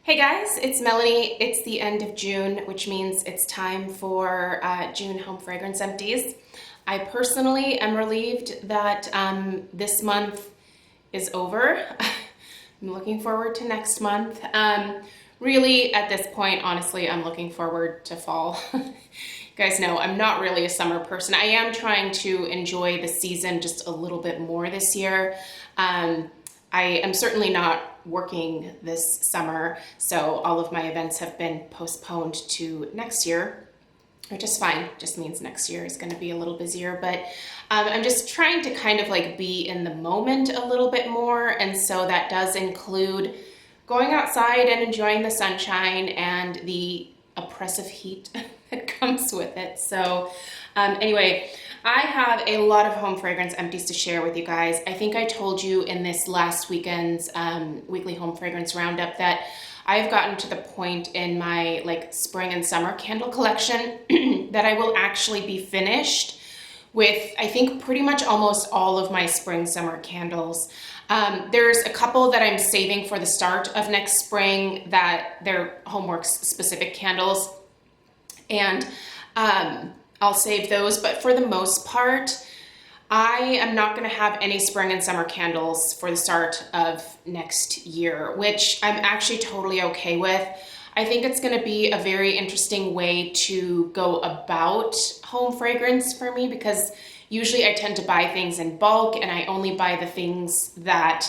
Hey guys, it's Melanie. It's the end of June, which means it's time for June home fragrance empties. I personally am relieved that this month is over. I'm looking forward to next month. Really, at this point, honestly, I'm looking forward to fall. You guys know I'm not really a summer person. I am trying to enjoy the season just a little bit more this year. I am certainly not working this summer, so all of my events have been postponed to next year, which is fine. Just means next year is going to be a little busier, but I'm just trying to kind of like be in the moment a little bit more, and so that does include going outside and enjoying the sunshine and the oppressive heat that comes with it. So anyway, I have a lot of home fragrance empties to share with you guys. I think I told you in this last weekend's weekly home fragrance roundup that I've gotten to the point in my like spring and summer candle collection that I will actually be finished with, I think, pretty much almost all of my spring summer candles. There's a couple that I'm saving for the start of next spring that they're Homeworks specific candles, and I'll save those, but for the most part, I am not going to have any spring and summer candles for the start of next year, which I'm actually totally okay with. I think it's going to be a very interesting way to go about home fragrance for me, because usually I tend to buy things in bulk and I only buy the things that,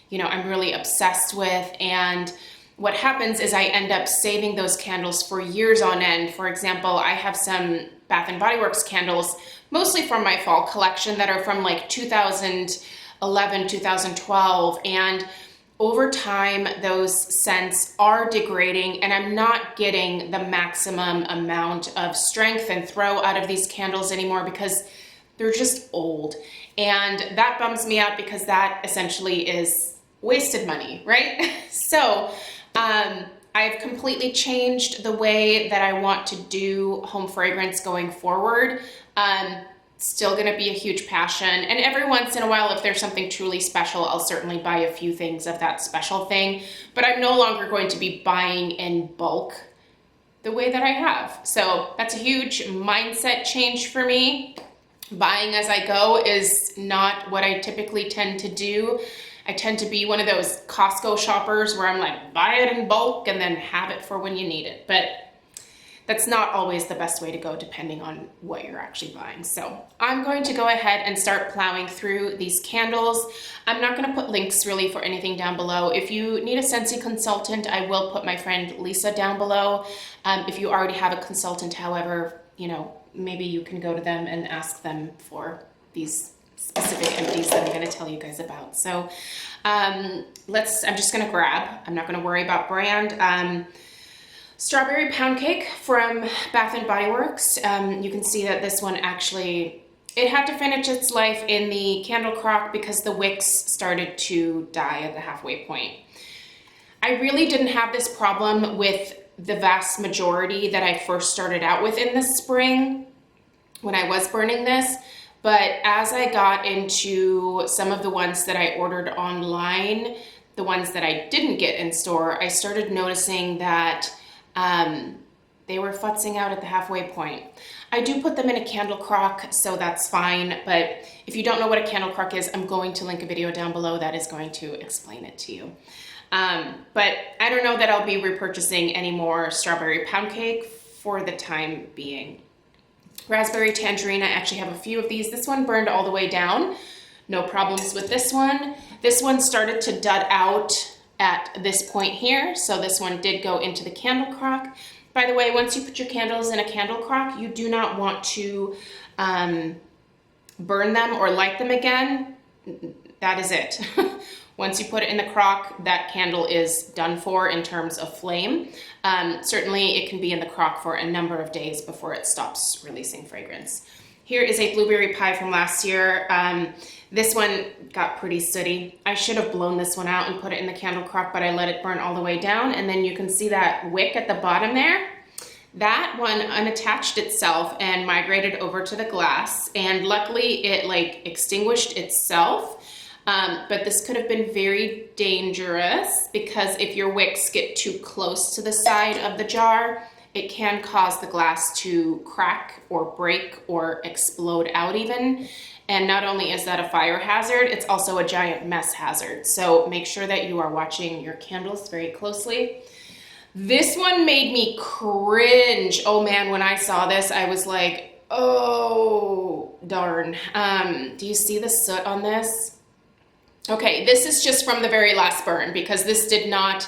you know, I'm really obsessed with. And what happens is I end up saving those candles for years on end. For example, I have some Bath & Body Works candles, mostly from my fall collection, that are from like 2011, 2012. And over time, those scents are degrading and I'm not getting the maximum amount of strength and throw out of these candles anymore because they're just old. And that bums me out because that essentially is wasted money, right? So I've completely changed the way that I want to do home fragrance going forward. Still going to be a huge passion. And every once in a while, if there's something truly special, I'll certainly buy a few things of that special thing. But I'm no longer going to be buying in bulk the way that I have. So that's a huge mindset change for me. Buying as I go is not what I typically tend to do. I tend to be one of those Costco shoppers where I'm like, buy it in bulk and then have it for when you need it. But that's not always the best way to go depending on what you're actually buying. So I'm going to go ahead and start plowing through these candles. I'm not going to put links really for anything down below. If you need a Scentsy consultant, I will put my friend Lisa down below. If you already have a consultant, however, you know, maybe you can go to them and ask them for these specific empties that I'm going to tell you guys about. So I'm just going to grab, I'm not going to worry about brand, Strawberry Pound Cake from Bath & Body Works. You can see that this one actually, it had to finish its life in the candle crock because the wicks started to die at the halfway point. I really didn't have this problem with the vast majority that I first started out with in the spring when I was burning this. But as I got into some of the ones that I ordered online, the ones that I didn't get in store, I started noticing that they were futzing out at the halfway point. I do put them in a candle crock, so that's fine. But if you don't know what a candle crock is, I'm going to link a video down below that is going to explain it to you. But I don't know that I'll be repurchasing any more Strawberry Pound Cake for the time being. Raspberry Tangerine, I actually have a few of these. This one burned all the way down. No problems with this one. This one started to dud out at this point here, so this one did go into the candle crock. By the way, once you put your candles in a candle crock, you do not want to burn them or light them again. That is it. Once you put it in the crock, that candle is done for in terms of flame. Certainly it can be in the crock for a number of days before it stops releasing fragrance. Here is a blueberry pie from last year. This one got pretty sooty. I should have blown this one out and put it in the candle crock, but I let it burn all the way down. And then you can see that wick at the bottom there. That one unattached itself and migrated over to the glass. And luckily it like extinguished itself. But this could have been very dangerous because if your wicks get too close to the side of the jar, it can cause the glass to crack or break or explode out even. And not only is that a fire hazard, it's also a giant mess hazard. So make sure that you are watching your candles very closely. This one made me cringe. Oh man, when I saw this, I was like, oh, darn. Do you see the soot on this? Okay, this is just from the very last burn because this did not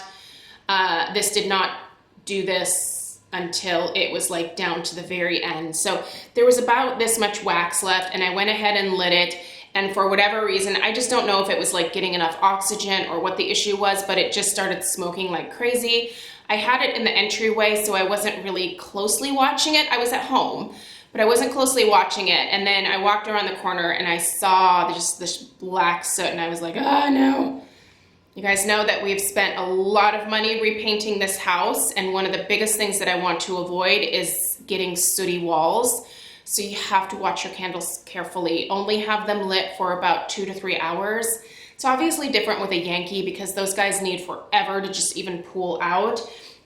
do this until it was like down to the very end. So there was about this much wax left and I went ahead and lit it. And for whatever reason, I just don't know if it was like getting enough oxygen or what the issue was, but it just started smoking like crazy. I had it in the entryway, so I wasn't really closely watching it. I was at home, but I wasn't closely watching it. And then I walked around the corner and I saw just this black soot and I was like, oh no. You guys know that we've spent a lot of money repainting this house, and one of the biggest things that I want to avoid is getting sooty walls. So you have to watch your candles carefully. Only have them lit for about 2 to 3 hours. It's obviously different with a Yankee because those guys need forever to just even pool out.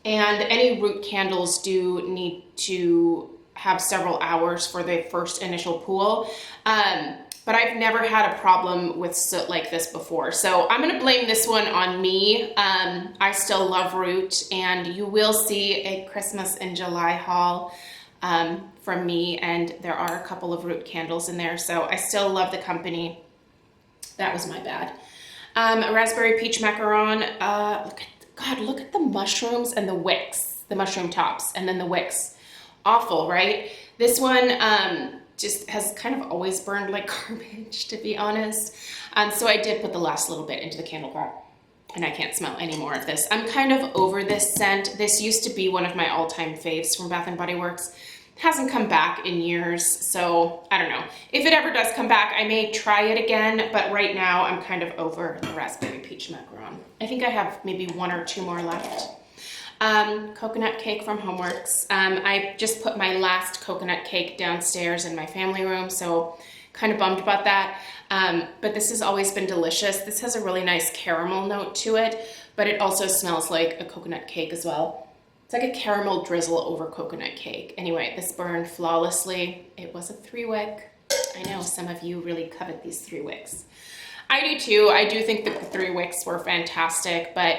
And any root candles do need to have several hours for the first initial pool. But I've never had a problem with soot like this before. So I'm gonna blame this one on me. I still love root, and you will see a Christmas in July haul from me, and there are a couple of root candles in there. So I still love the company. That was my bad. A raspberry peach macaron. Look at the mushrooms and the wicks, the mushroom tops, and then the wicks. Awful, right? This one just has kind of always burned like garbage, to be honest. So I did put the last little bit into the candle pot, and I can't smell any more of this. I'm kind of over this scent. This used to be one of my all-time faves from Bath & Body Works. It hasn't come back in years, so I don't know. If it ever does come back, I may try it again, but right now I'm kind of over the raspberry peach macaron. I think I have maybe 1 or 2 more left. Coconut cake from Homeworks. I just put my last coconut cake downstairs in my family room, so kind of bummed about that. But this has always been delicious. This has a really nice caramel note to it, but it also smells like a coconut cake as well. It's like a caramel drizzle over coconut cake. Anyway, this burned flawlessly. It was a 3-wick. I know some of you really covet these 3 wicks. I do too. I do think that the 3 wicks were fantastic, but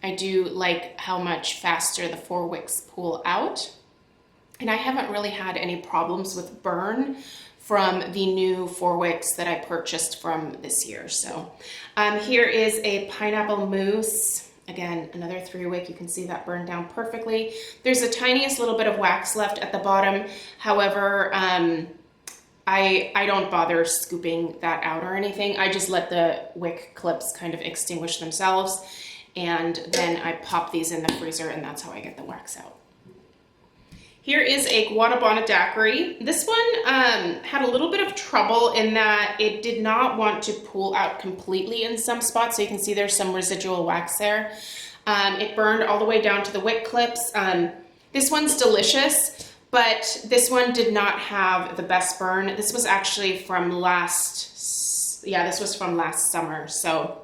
I do like how much faster the 4 wicks pull out. And I haven't really had any problems with burn from the new 4 wicks that I purchased from this year. So here is a pineapple mousse. Again, another 3-wick. You can see that burned down perfectly. There's the tiniest little bit of wax left at the bottom. However, I don't bother scooping that out or anything. I just let the wick clips kind of extinguish themselves. And then I pop these in the freezer, and that's how I get the wax out. Here is a Guatabana daiquiri. This one had a little bit of trouble in that it did not want to pull out completely in some spots. So you can see there's some residual wax there. It burned all the way down to the wick clips. This one's delicious, but this one did not have the best burn. This was actually from last summer. So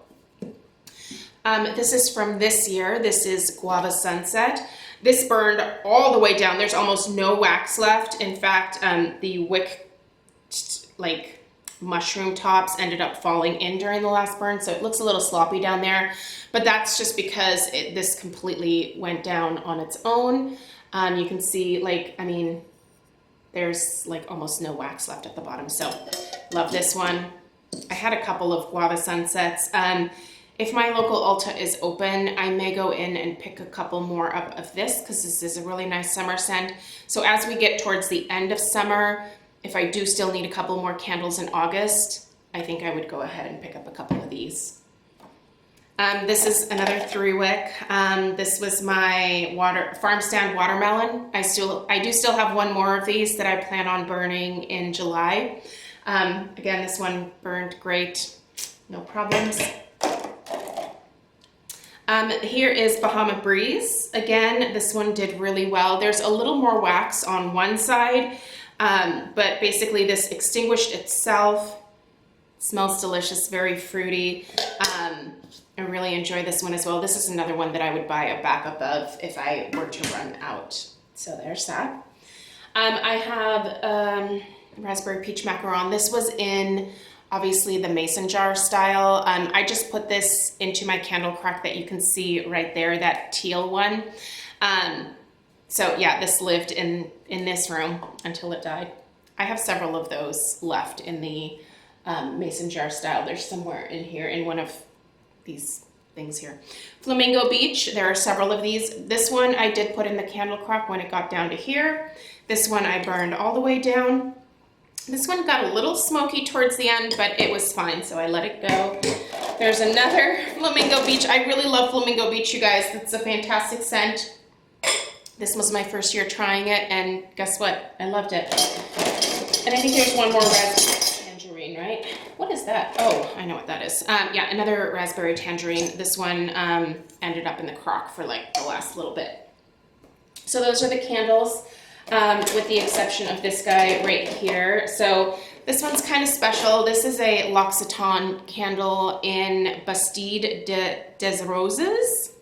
this is from this year. This is Guava Sunset. This burned all the way down. There's almost no wax left. In fact, the wick, like mushroom tops, ended up falling in during the last burn, so it looks a little sloppy down there. But that's just because this completely went down on its own. You can see, there's like almost no wax left at the bottom. So, love this one. I had a couple of Guava Sunsets. If my local Ulta is open, I may go in and pick a couple more up of this because this is a really nice summer scent. So as we get towards the end of summer, if I do still need a couple more candles in August, I think I would go ahead and pick up a couple of these. This is another 3-wick. This was my farm stand watermelon. I do still have 1 more of these that I plan on burning in July. Again, this one burned great, no problems. Here is Bahama Breeze. Again, this one did really well. There's a little more wax on one side, but basically this extinguished itself. Smells delicious, very fruity. I really enjoy this one as well. This is another one that I would buy a backup of if I were to run out. So there's that. I have raspberry peach macaron. This was in obviously the mason jar style. I just put this into my candle crack that you can see right there, that teal one. So yeah, this lived in this room until it died. I have several of those left in the mason jar style. There's somewhere in here in one of these things here. Flamingo Beach, there are several of these. This one I did put in the candle crock when it got down to here. This one I burned all the way down. This one got a little smoky towards the end, but it was fine, so I let it go. There's another Flamingo Beach. I really love Flamingo Beach, you guys. It's a fantastic scent. This was my first year trying it, and guess what? I loved it. And I think there's one more raspberry tangerine, right? What is that? Oh, I know what that is. Yeah, another raspberry tangerine. This one ended up in the crock for like the last little bit. So those are the candles, with the exception of this guy right here. So this one's kind of special. This is a L'Occitane candle in Bastide des Roses.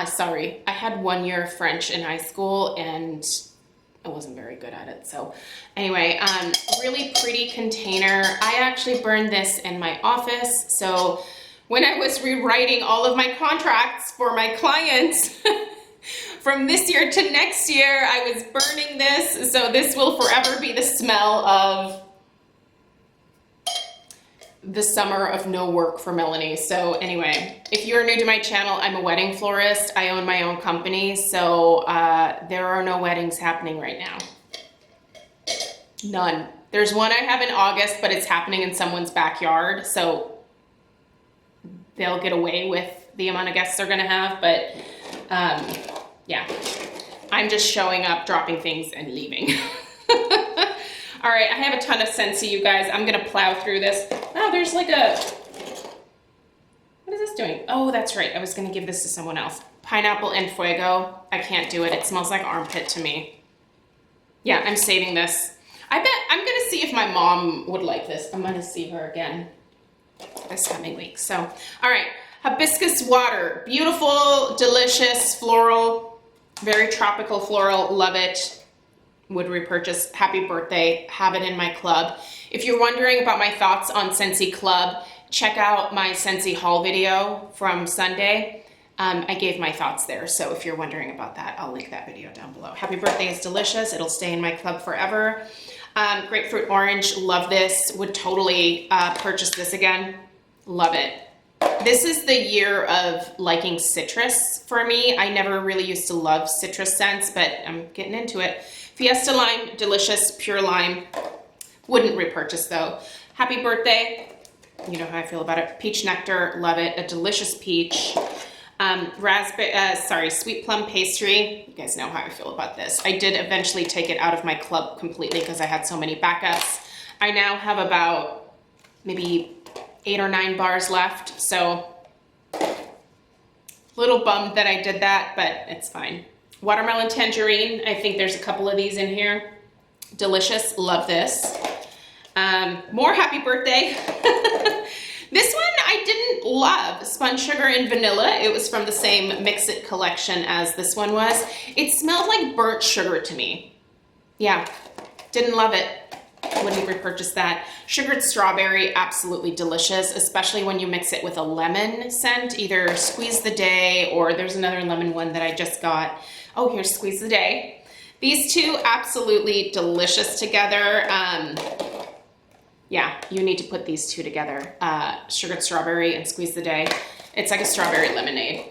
Sorry, I had 1 year of French in high school and I wasn't very good at it. So anyway, really pretty container. I actually burned this in my office. So when I was rewriting all of my contracts for my clients from this year to next year, I was burning this. So this will forever be the smell of the summer of no work for Melanie. So anyway, if you're new to my channel, I'm a wedding florist. I own my own company. So there are no weddings happening right now. None. There's one I have in August, but it's happening in someone's backyard. So they'll get away with the amount of guests they're gonna have. But yeah, I'm just showing up, dropping things and leaving. All right, I have a ton of Scentsy, you guys. I'm gonna plow through this. Oh, there's like a, what is this doing? Oh, that's right, I was gonna give this to someone else. Pineapple and Fuego. I can't do it, it smells like armpit to me. Yeah, I'm saving this. I bet, I'm gonna see if my mom would like this. I'm gonna see her again this coming week. So, all right, hibiscus water. Beautiful, delicious, floral, very tropical floral, love it. Would repurchase. Happy birthday. Have it in my club. If you're wondering about my thoughts on Scentsy Club, check out my Scentsy haul video from Sunday. I gave my thoughts there, so if you're wondering about that, I'll link that video down below. Happy birthday is delicious. It'll stay in my club forever. Grapefruit orange, love this. Would totally purchase this again. Love it. This is the year of liking citrus for me. I never really used to love citrus scents, but I'm getting into it. Fiesta lime, delicious, pure lime. Wouldn't repurchase though. Happy birthday. You know how I feel about it. Peach nectar, love it. A delicious peach. Sweet plum pastry. You guys know how I feel about this. I did eventually take it out of my club completely because I had so many backups. I now have about maybe 8 or 9 bars left. So a little bummed that I did that, but it's fine. Watermelon tangerine, I think there's a couple of these in here. Delicious, love this. More happy birthday. This one I didn't love, Spun Sugar and Vanilla. It was from the same Mix It collection as this one was. It smelled like burnt sugar to me. Yeah, didn't love it. Wouldn't repurchase that. Sugared strawberry, absolutely delicious, especially when you mix it with a lemon scent, either Squeeze the Day or there's another lemon one that I just got. Oh, here's Squeeze the Day. These two, absolutely delicious together. Yeah, you need to put these two together. Sugared strawberry and Squeeze the Day. It's like a strawberry lemonade.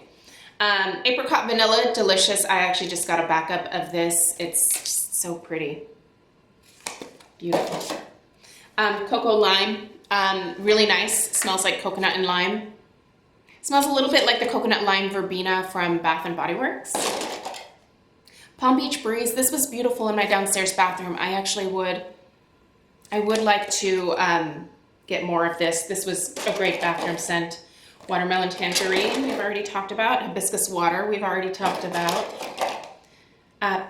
Apricot vanilla, delicious. I actually just got a backup of this. It's just so pretty. Beautiful. Cocoa lime, really nice. Smells like coconut and lime. Smells a little bit like the coconut lime verbena from Bath and Body Works. Palm Beach Breeze, this was beautiful in my downstairs bathroom. I would like to get more of this. This was a great bathroom scent. Watermelon tangerine, we've already talked about. Hibiscus water, we've already talked about.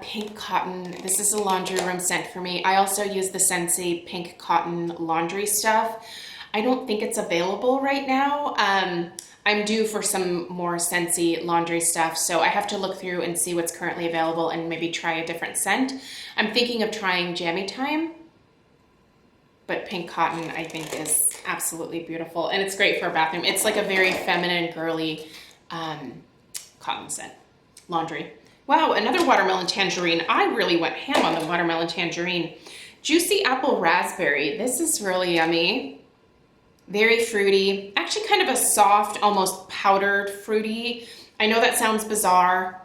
Pink cotton. This is a laundry room scent for me. I also use the Scentsy pink cotton laundry stuff. I don't think it's available right now. I'm due for some more Scentsy laundry stuff, so I have to look through and see what's currently available and maybe try a different scent. I'm thinking of trying Jammy Time, but pink cotton I think is absolutely beautiful, and it's great for a bathroom. It's like a very feminine, girly cotton scent. Laundry. Wow, another watermelon tangerine. I really went ham on the watermelon tangerine. Juicy apple raspberry. This is really yummy. Very fruity. Actually kind of a soft, almost powdered fruity. I know that sounds bizarre,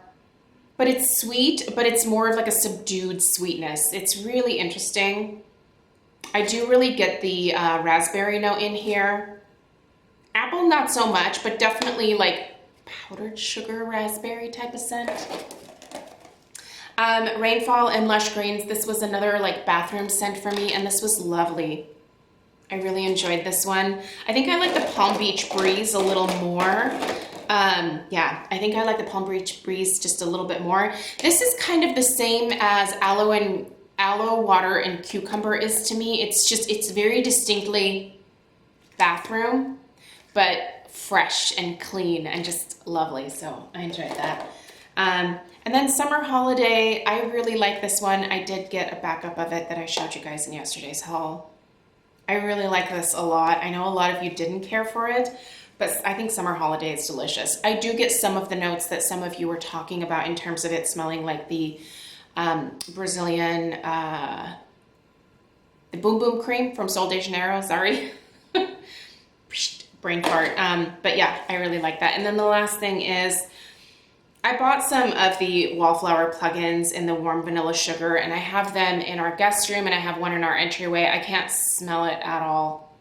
but it's sweet, but it's more of like a subdued sweetness. It's really interesting. I do really get the raspberry note in here. Apple, not so much, but definitely like powdered sugar raspberry type of scent. Rainfall and Lush Greens. This was another like bathroom scent for me, and this was lovely. I really enjoyed this one. I think I like the Palm Beach Breeze a little more. Yeah, I think I like the Palm Beach Breeze just a little bit more. This is kind of the same as aloe water and cucumber is to me. It's very distinctly bathroom, but fresh and clean and just lovely. So I enjoyed that. And then Summer Holiday, I really like this one. I did get a backup of it that I showed you guys in yesterday's haul. I really like this a lot. I know a lot of you didn't care for it, but I think Summer Holiday is delicious. I do get some of the notes that some of you were talking about in terms of it smelling like the Brazilian, the Boom Boom Cream from Sol de Janeiro, sorry. Brain fart. But yeah, I really like that. And then the last thing is, I bought some of the Wallflower plugins in the warm vanilla sugar, and I have them in our guest room and I have one in our entryway. I can't smell it at all.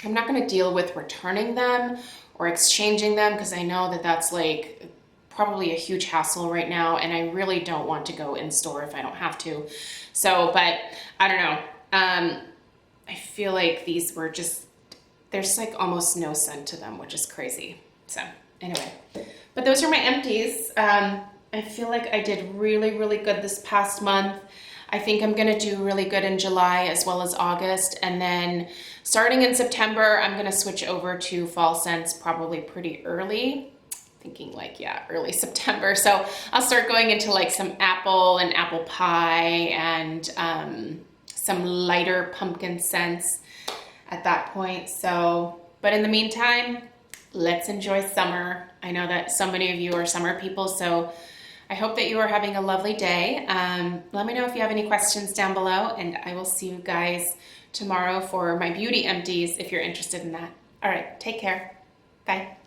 I'm not going to deal with returning them or exchanging them because I know that that's like probably a huge hassle right now, and I really don't want to go in store if I don't have to. So, but I don't know. I feel like these were just, there's like almost no scent to them, which is crazy. So anyway. But those are my empties. I feel like I did really, really good this past month. I think I'm gonna do really good in July as well as August. And then starting in September, I'm gonna switch over to fall scents probably pretty early. Thinking like, yeah, early September. So I'll start going into like some apple and apple pie and some lighter pumpkin scents at that point. So, but in the meantime, let's enjoy summer. I know that so many of you are summer people, so I hope that you are having a lovely day. Let me know if you have any questions down below, and I will see you guys tomorrow for my beauty empties if you're interested in that. All right, take care. Bye.